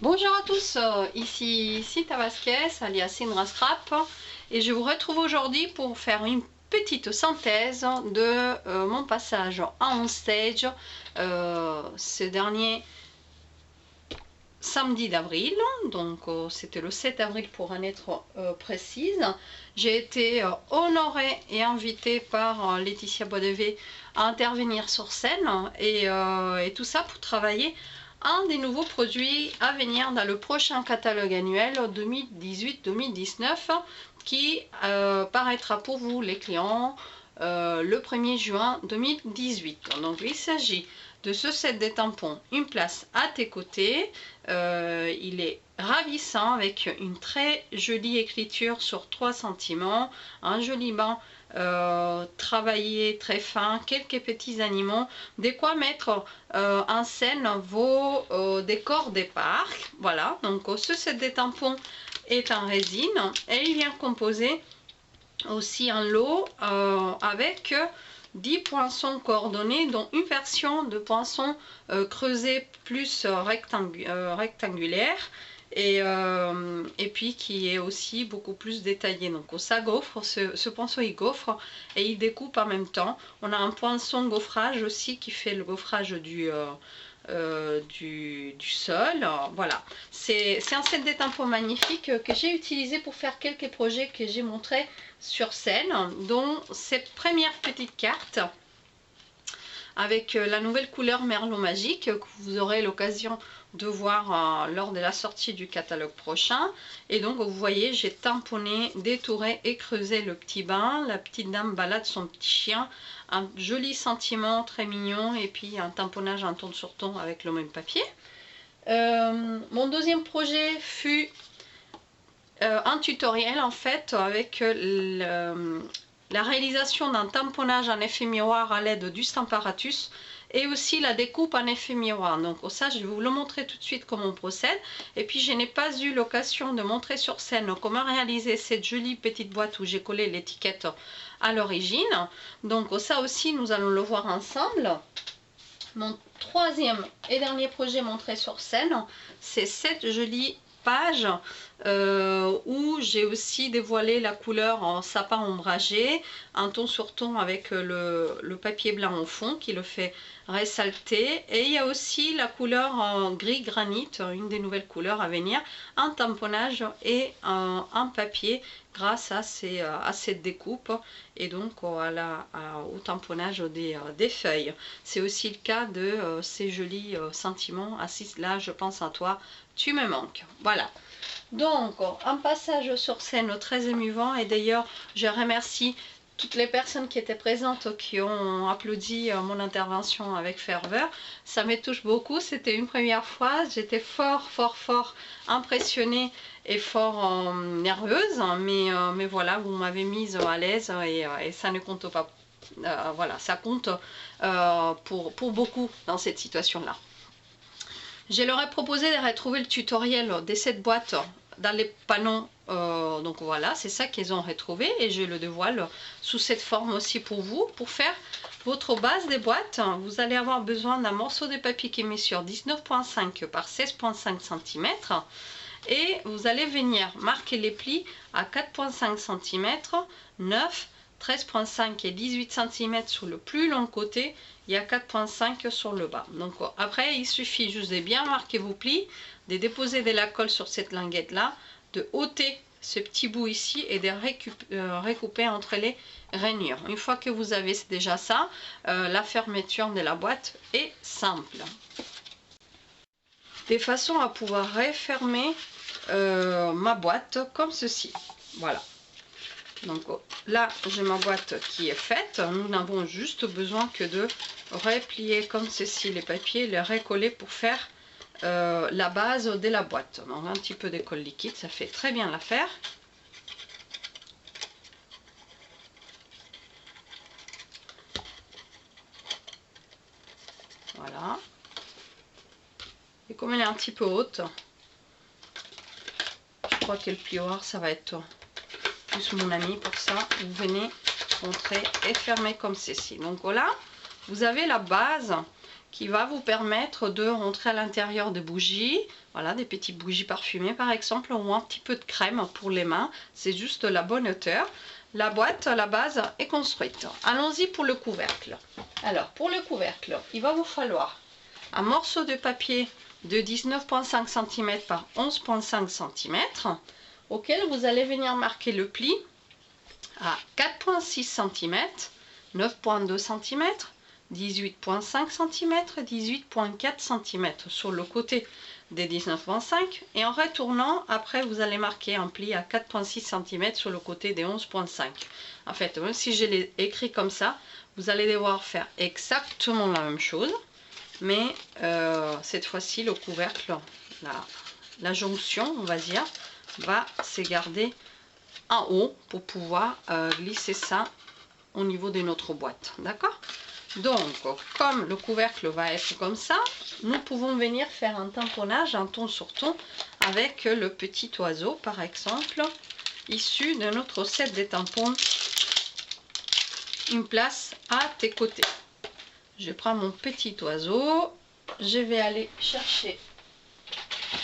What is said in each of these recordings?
Bonjour à tous, ici Sita Vasquez alias Indra Scrap et je vous retrouve aujourd'hui pour faire une petite synthèse de mon passage à on stage ce dernier samedi d'avril, donc c'était le 7 avril pour en être précise. J'ai été honorée et invitée par Laetitia Bodevé à intervenir sur scène et tout ça pour travailler un des nouveaux produits à venir dans le prochain catalogue annuel 2018-2019 qui paraîtra pour vous les clients le 1er juin 2018. Donc il s'agit de ce set de tampons Une place à tes côtés. Il est ravissant avec une très jolie écriture sur 3 cm, un joli banc travaillé très fin, quelques petits animaux, de quoi mettre en scène vos décors des parcs. Voilà, donc ce set de tampons est en résine et il vient composé aussi un lot avec 10 poinçons coordonnés, dont une version de poinçon creusé plus rectangulaire et puis qui est aussi beaucoup plus détaillé. Donc ça gaufre, ce poinçon il gaufre et il découpe en même temps. On a un poinçon gaufrage aussi qui fait le gaufrage du sol. Voilà, c'est un set de tampons magnifique que j'ai utilisé pour faire quelques projets que j'ai montrés sur scène, dont cette première petite carte avec la nouvelle couleur Merlot Magique que vous aurez l'occasion de voir lors de la sortie du catalogue prochain. Et donc vous voyez, j'ai tamponné, détouré et creusé le petit bain. La petite dame balade son petit chien, un joli sentiment très mignon et puis un tamponnage en ton sur ton avec le même papier. Mon deuxième projet fut un tutoriel en fait avec la réalisation d'un tamponnage en effet miroir à l'aide du Stamparatus et aussi la découpe en effet miroir. Donc ça je vais vous le montrer tout de suite comment on procède. Et puis je n'ai pas eu l'occasion de montrer sur scène comment réaliser cette jolie petite boîte où j'ai collé l'étiquette à l'origine. Donc ça aussi nous allons le voir ensemble. Mon troisième et dernier projet montré sur scène, c'est cette jolie page où j'ai aussi dévoilé la couleur en sapin ombragé, un ton sur ton avec le papier blanc au fond qui le fait ressalter, et il y a aussi la couleur en gris granit, une des nouvelles couleurs à venir, un tamponnage et un papier grâce à cette découpe et donc au tamponnage des feuilles. C'est aussi le cas de ces jolis sentiments. Assis là, je pense à toi, tu me manques. Voilà. Donc, un passage sur scène très émouvant, et d'ailleurs, je remercie toutes les personnes qui étaient présentes, qui ont applaudi mon intervention avec ferveur. Ça me touche beaucoup, c'était une première fois, j'étais fort impressionnée et fort nerveuse, mais voilà, vous m'avez mise à l'aise et ça ne compte pas. Voilà, ça compte pour beaucoup dans cette situation-là. Je leur ai proposé de retrouver le tutoriel de cette boîte dans les panneaux, donc voilà, c'est ça qu'ils ont retrouvé et je le dévoile sous cette forme aussi pour vous. Pour faire votre base des boîtes, vous allez avoir besoin d'un morceau de papier qui mesure 19,5 par 16,5 cm et vous allez venir marquer les plis à 4,5 cm, 9, 13,5 et 18 cm sur le plus long côté, il y a 4,5 sur le bas. Donc après il suffit juste de bien marquer vos plis, de déposer de la colle sur cette languette là, de ôter ce petit bout ici et de recouper entre les rainures. Une fois que vous avez déjà ça, la fermeture de la boîte est simple. De façon à pouvoir refermer ma boîte comme ceci. Voilà. Donc là j'ai ma boîte qui est faite, nous n'avons juste besoin que de replier comme ceci les papiers, les recoller pour faire la base de la boîte. Donc un petit peu de colle liquide, ça fait très bien l'affaire. Voilà. Et comme elle est un petit peu haute, je crois que le plioir ça va être plus mon ami. Pour ça vous venez montrer et fermer comme ceci. Donc voilà, vous avez la base qui va vous permettre de rentrer à l'intérieur des bougies. Voilà, des petites bougies parfumées par exemple, ou un petit peu de crème pour les mains. C'est juste la bonne hauteur. La boîte à la base est construite. Allons-y pour le couvercle. Alors pour le couvercle, il va vous falloir un morceau de papier de 19,5 cm par 11,5 cm auquel vous allez venir marquer le pli à 4,6 cm, 9,2 cm, 18,5 cm, 18,4 cm sur le côté des 19,5 et en retournant après vous allez marquer un pli à 4,6 cm sur le côté des 11,5. En fait, même si je l'ai écrit comme ça, vous allez devoir faire exactement la même chose, mais cette fois-ci le couvercle, la jonction on va dire, va se garder en haut pour pouvoir glisser ça au niveau de notre boîte, d'accord? Donc comme le couvercle va être comme ça, nous pouvons venir faire un tamponnage en ton sur ton avec le petit oiseau par exemple issu de notre set de tampons Une place à tes côtés. Je prends mon petit oiseau, je vais aller chercher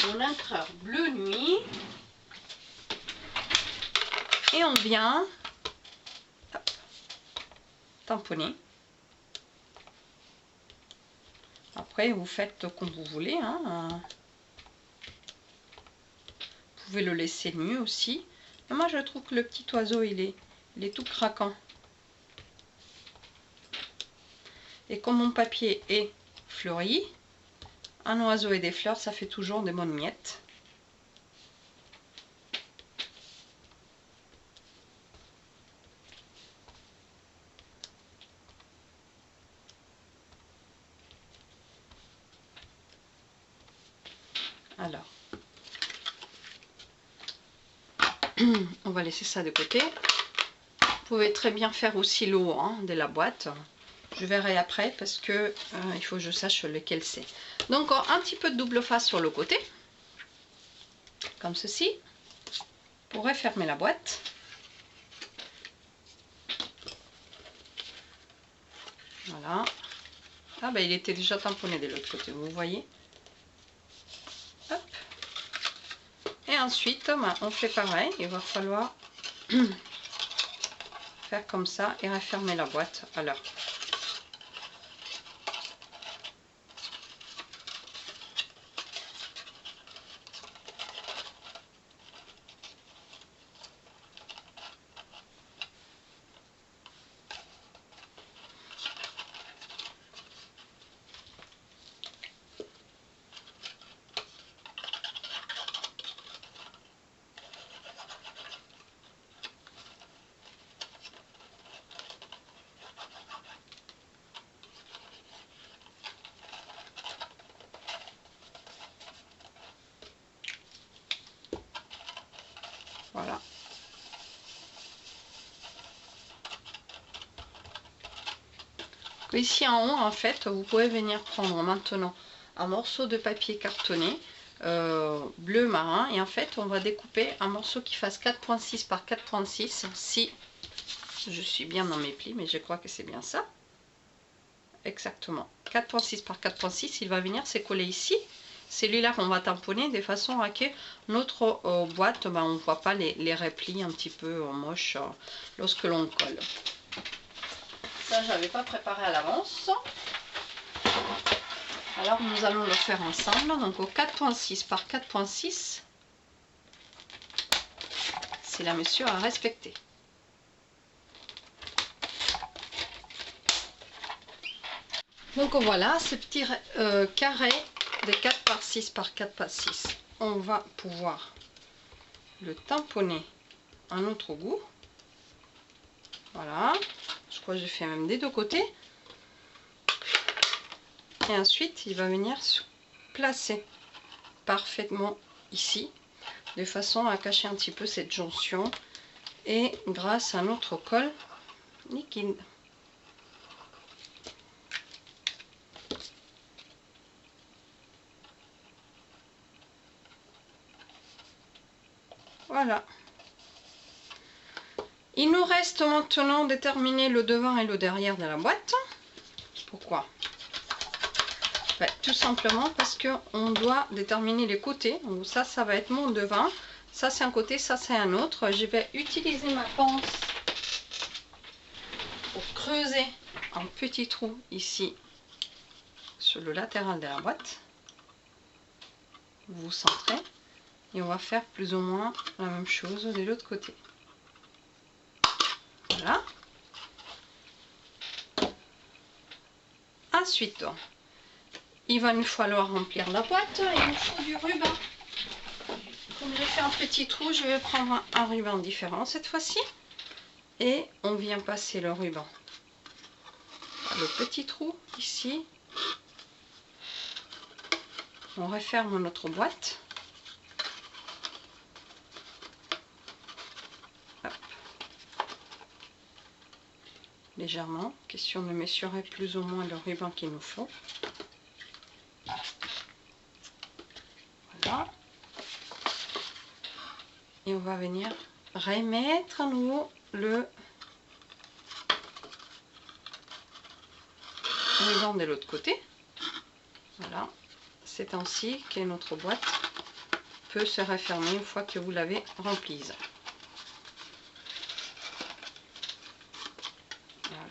mon encreur bleu nuit et on vient tamponner. Après vous faites comme vous voulez, hein. Vous pouvez le laisser nu aussi, mais moi je trouve que le petit oiseau il est tout craquant. Et comme mon papier est fleuri, un oiseau et des fleurs ça fait toujours des bonnes miettes. Alors, on va laisser ça de côté. Vous pouvez très bien faire aussi le haut de la boîte. Je verrai après parce que il faut que je sache lequel c'est. Donc un petit peu de double face sur le côté, comme ceci, pour refermer la boîte. Voilà. Ah ben il était déjà tamponné de l'autre côté, vous voyez. Hop. Et ensuite, on fait pareil, il va falloir faire comme ça et refermer la boîte. Alors, voilà. Ici en haut, en fait, vous pouvez venir prendre maintenant un morceau de papier cartonné bleu marin et en fait on va découper un morceau qui fasse 4,6 par 4,6 si je suis bien dans mes plis, mais je crois que c'est bien ça. Exactement, 4,6 par 4,6, il va venir se coller ici. Celui-là qu'on va tamponner de façon à que notre boîte, on ne voit pas les replis un petit peu moches lorsque l'on colle. Ça, je n'avais pas préparé à l'avance. Alors, nous allons le faire ensemble. Donc, au 4,6 par 4,6, c'est la mesure à respecter. Donc, voilà ce petit carré de 4 par 6 par 4 par 6. On va pouvoir le tamponner à notre goût. Voilà. Je crois que j'ai fait même des deux côtés. Et ensuite, il va venir se placer parfaitement ici, de façon à cacher un petit peu cette jonction. Et grâce à notre colle liquide. Voilà. Il nous reste maintenant de terminer le devant et le derrière de la boîte. Pourquoi? Tout simplement parce qu'on doit déterminer les côtés. Donc ça va être mon devant. Ça c'est un côté, ça c'est un autre. Je vais utiliser ma pince pour creuser un petit trou ici sur le latéral de la boîte. Vous centrez et on va faire plus ou moins la même chose de l'autre côté. Voilà. Ensuite, il va nous falloir remplir la boîte. Il nous faut du ruban. Comme j'ai fait un petit trou, je vais prendre un ruban différent cette fois-ci. Et on vient passer le ruban. Le petit trou ici. On referme notre boîte. Hop. Légèrement, question de mesurer plus ou moins le ruban qu'il nous faut. Voilà. Et on va venir remettre à nouveau le ruban de l'autre côté. Voilà. C'est ainsi que notre boîte peut se refermer une fois que vous l'avez remplie. Voilà.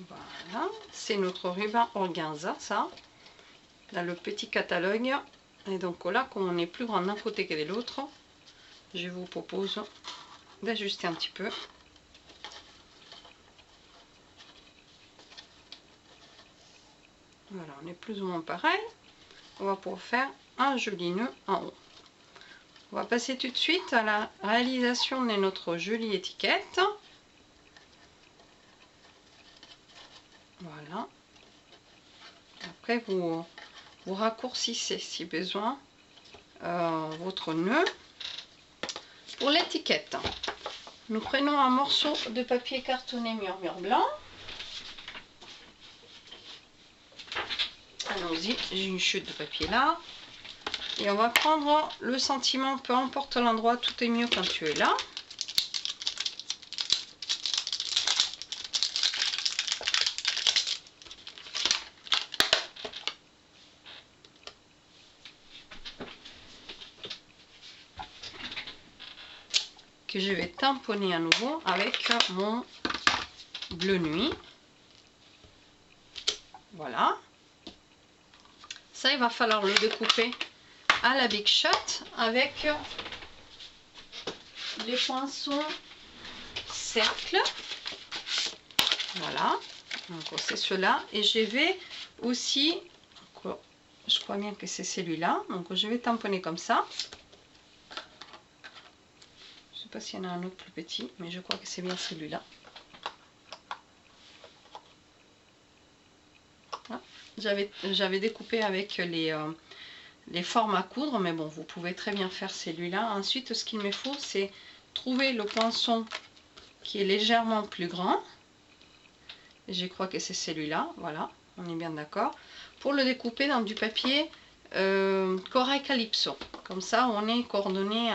Voilà, c'est notre ruban organza, ça, dans le petit catalogue. Et donc là, comme on est plus grand d'un côté que de l'autre, je vous propose d'ajuster un petit peu. Voilà, on est plus ou moins pareil. On va pouvoir faire un joli nœud en haut. On va passer tout de suite à la réalisation de notre jolie étiquette. Voilà. Après, vous raccourcissez si besoin votre nœud. Pour l'étiquette, nous prenons un morceau de papier cartonné murmure blanc. Allons-y, j'ai une chute de papier là. Et on va prendre le sentiment, peu importe l'endroit, tout est mieux quand tu es là. Que je vais tamponner à nouveau avec mon bleu nuit. Voilà. Ça, il va falloir le découper à la Big Shot avec les poinçons cercle. Voilà. Donc c'est cela. Et je vais aussi, je crois bien que c'est celui-là. Donc je vais tamponner comme ça. Je ne sais pas s'il y en a un autre plus petit, mais je crois que c'est bien celui-là. J'avais découpé avec les formes à coudre, mais bon, vous pouvez très bien faire celui-là. Ensuite, ce qu'il me faut, c'est trouver le poinçon qui est légèrement plus grand. Et je crois que c'est celui-là, voilà, on est bien d'accord. Pour le découper dans du papier Corail Calypso. Comme ça, on est coordonné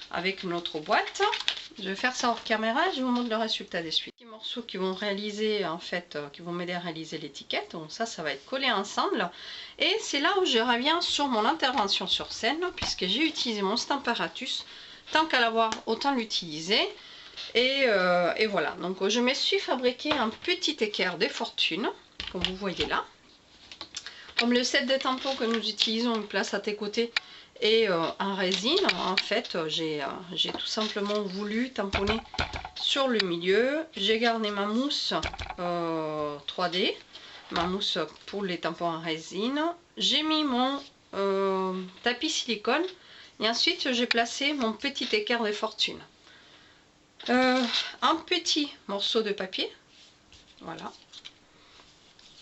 avec notre boîte. Je vais faire ça hors caméra, je vous montre le résultat des suites. Les morceaux qui vont réaliser, en fait, qui vont m'aider à réaliser l'étiquette. Donc ça va être collé ensemble. Et c'est là où je reviens sur mon intervention sur scène, puisque j'ai utilisé mon Stamparatus. Tant qu'à l'avoir, autant l'utiliser. Et voilà, donc je me suis fabriqué un petit équerre des fortunes, comme vous voyez là. Comme le set de tampons que nous utilisons, une place à tes côtés, et en résine, en fait, j'ai tout simplement voulu tamponner sur le milieu. J'ai gardé ma mousse 3D, ma mousse pour les tampons en résine. J'ai mis mon tapis silicone et ensuite j'ai placé mon petit équerre de fortune. Un petit morceau de papier, voilà,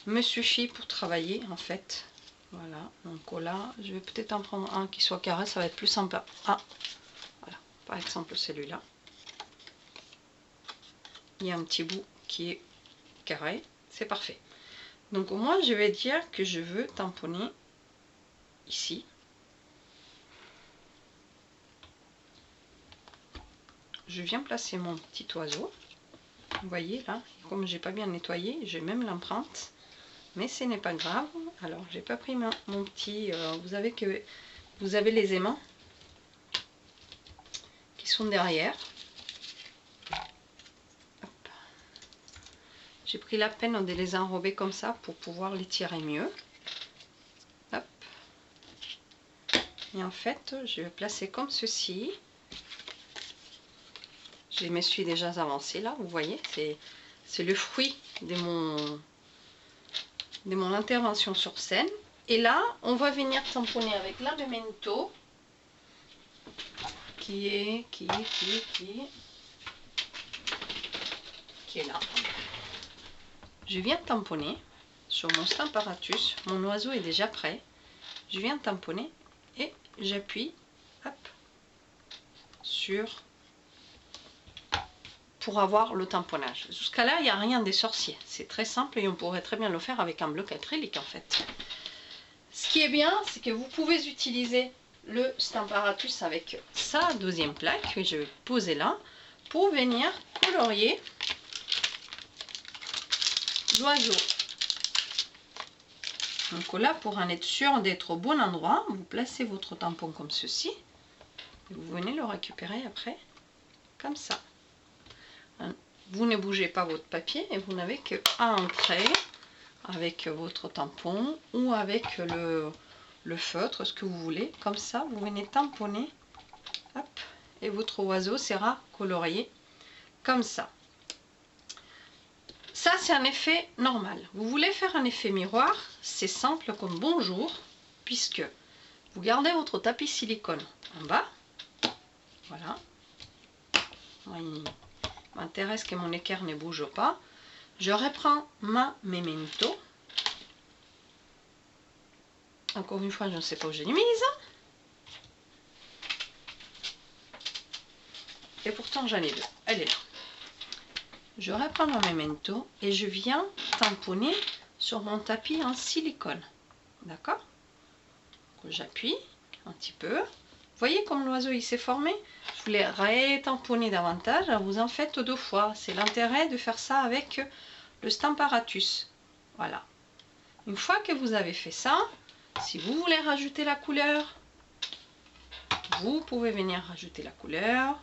me suffit pour travailler en fait. Voilà, donc là, je vais peut-être en prendre un qui soit carré, ça va être plus sympa. Ah, voilà, par exemple celui-là. il y a un petit bout qui est carré, c'est parfait. Donc moi je vais dire que je veux tamponner ici. Je viens placer mon petit oiseau. Vous voyez là, comme j'ai pas bien nettoyé, j'ai même l'empreinte, mais ce n'est pas grave. Alors j'ai pas pris mon petit, vous avez les aimants qui sont derrière. J'ai pris la peine de les enrober comme ça pour pouvoir les tirer mieux. Hop. Et en fait, je vais placer comme ceci. Je me suis déjà avancée là, vous voyez, c'est le fruit de mon intervention sur scène. Et là, on va venir tamponner avec la Memento qui est là. Je viens tamponner sur mon Stamparatus, mon oiseau est déjà prêt. Je viens tamponner et j'appuie sur pour avoir le tamponnage. Jusqu'à là, il n'y a rien de sorcier. C'est très simple et on pourrait très bien le faire avec un bloc acrylique en fait. Ce qui est bien, c'est que vous pouvez utiliser le Stamparatus avec sa deuxième plaque que je vais poser là pour venir colorier l'oiseau. Donc là, pour en être sûr d'être au bon endroit, vous placez votre tampon comme ceci et vous venez le récupérer après comme ça. Vous ne bougez pas votre papier et vous n'avez qu'à entrer avec votre tampon ou avec le feutre, ce que vous voulez. Comme ça, vous venez tamponner, hop, et votre oiseau sera colorié comme ça. Ça, c'est un effet normal. Vous voulez faire un effet miroir, c'est simple comme bonjour, puisque vous gardez votre tapis silicone en bas. Voilà. Moi, il m'intéresse que mon équerre ne bouge pas. Je reprends ma Memento. Encore une fois, je ne sais pas où j'ai mis mise. Et pourtant, j'en ai deux. Elle est là. Je reprends ma Memento et je viens tamponner sur mon tapis en silicone. D'accord? J'appuie un petit peu. Vous voyez comme l'oiseau il s'est formé? Je voulais rétamponner davantage. Vous en faites 2 fois. C'est l'intérêt de faire ça avec le Stamparatus. Voilà. Une fois que vous avez fait ça, si vous voulez rajouter la couleur, vous pouvez venir rajouter la couleur.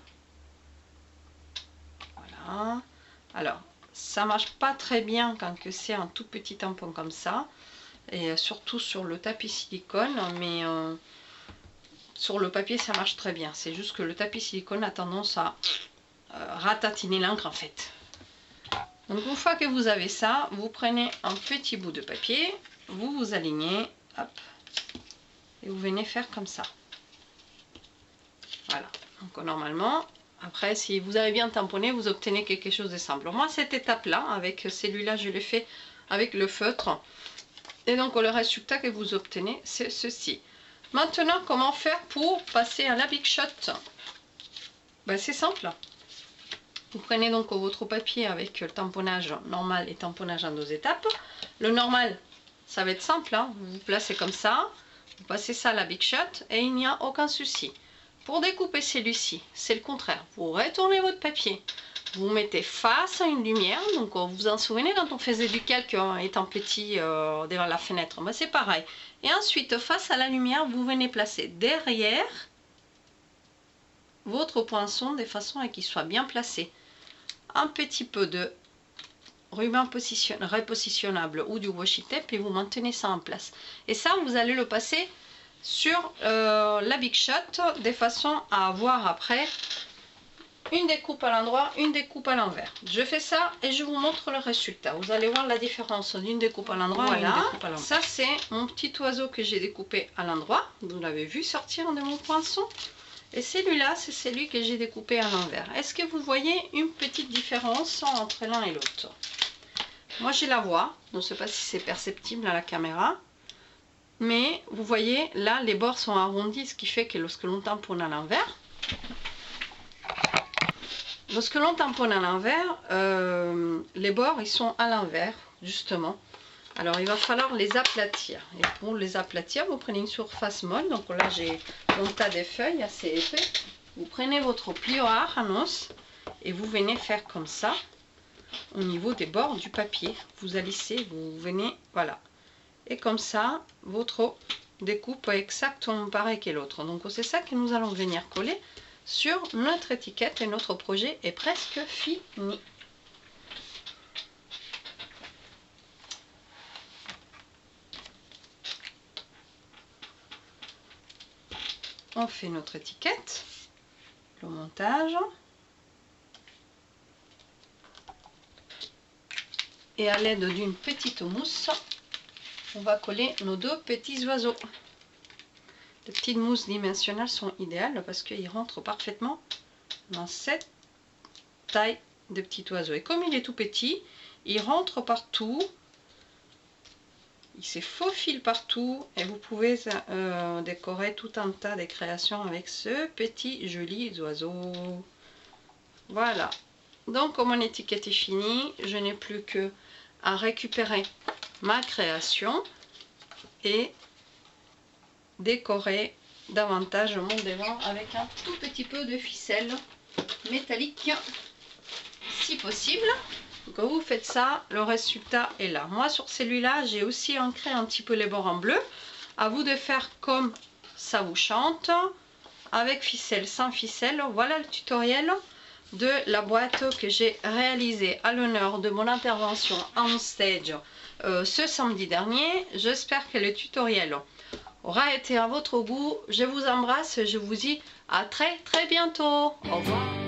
Voilà. Alors, ça marche pas très bien quand c'est un tout petit tampon comme ça. Et surtout sur le tapis silicone. Mais sur le papier, ça marche très bien. C'est juste que le tapis silicone a tendance à ratatiner l'encre en fait. Donc une fois que vous avez ça, vous prenez un petit bout de papier, vous vous alignez, hop, et vous venez faire comme ça. Voilà. Donc normalement, après si vous avez bien tamponné, vous obtenez quelque chose de simple. Moi cette étape-là, avec celui-là, je l'ai fait avec le feutre. Et donc le résultat que vous obtenez, c'est ceci. Maintenant, comment faire pour passer à la Big Shot? Ben, c'est simple. Vous prenez donc votre papier avec le tamponnage normal et tamponnage en 2 étapes. Le normal, ça va être simple, hein. Vous vous placez comme ça, vous passez ça à la Big Shot et il n'y a aucun souci. Pour découper celui-ci, c'est le contraire. Vous retournez votre papier, vous mettez face à une lumière. Donc vous vous en souvenez quand on faisait du calque étant petit devant la fenêtre, ben, c'est pareil. Et ensuite, face à la lumière, vous venez placer derrière votre poinçon de façon à qu'il soit bien placé. Un petit peu de ruban repositionnable ou du washi tape et vous maintenez ça en place. Et ça, vous allez le passer sur la Big Shot de façon à avoir après une découpe à l'endroit, une découpe à l'envers. Je fais ça et je vous montre le résultat. Vous allez voir la différence d'une découpe à l'endroit et une découpe à l'envers. Ça, c'est mon petit oiseau que j'ai découpé à l'endroit. Vous l'avez vu sortir de mon poinçon. Et celui-là, c'est celui que j'ai découpé à l'envers. Est-ce que vous voyez une petite différence entre l'un et l'autre? Moi, je la vois. Je ne sais pas si c'est perceptible à la caméra. Mais vous voyez, là, les bords sont arrondis, ce qui fait que lorsque l'on tamponne à l'envers, lorsque l'on tamponne à l'envers, les bords ils sont à l'envers justement. Alors il va falloir les aplatir. Et pour les aplatir, vous prenez une surface molle. Donc là j'ai mon tas de feuilles assez épais. Vous prenez votre plieur à os et vous venez faire comme ça au niveau des bords du papier. Vous alissez, vous venez, voilà. Et comme ça, votre découpe est exactement pareil que l'autre. Donc c'est ça que nous allons venir coller sur notre étiquette et notre projet est presque fini. On fait notre étiquette, le montage. Et à l'aide d'une petite mousse, on va coller nos deux petits oiseaux. Les petites mousses dimensionnelles sont idéales parce qu'ils rentrent parfaitement dans cette taille de petit oiseau. Et comme il est tout petit, il rentre partout. Il se faufile partout et vous pouvez décorer tout un tas de créations avec ce petit joli oiseau. Voilà. Donc comme mon étiquette est finie, je n'ai plus que à récupérer ma création et décorer davantage mon devant avec un tout petit peu de ficelle métallique si possible. Quand vous faites ça, le résultat est là. Moi sur celui-là, j'ai aussi ancré un petit peu les bords en bleu. À vous de faire comme ça vous chante, avec ficelle, sans ficelle. Voilà le tutoriel de la boîte que j'ai réalisée à l'honneur de mon intervention on stage ce samedi dernier. J'espère que le tutoriel aura été à votre goût. Je vous embrasse, je vous dis à très bientôt. Au revoir.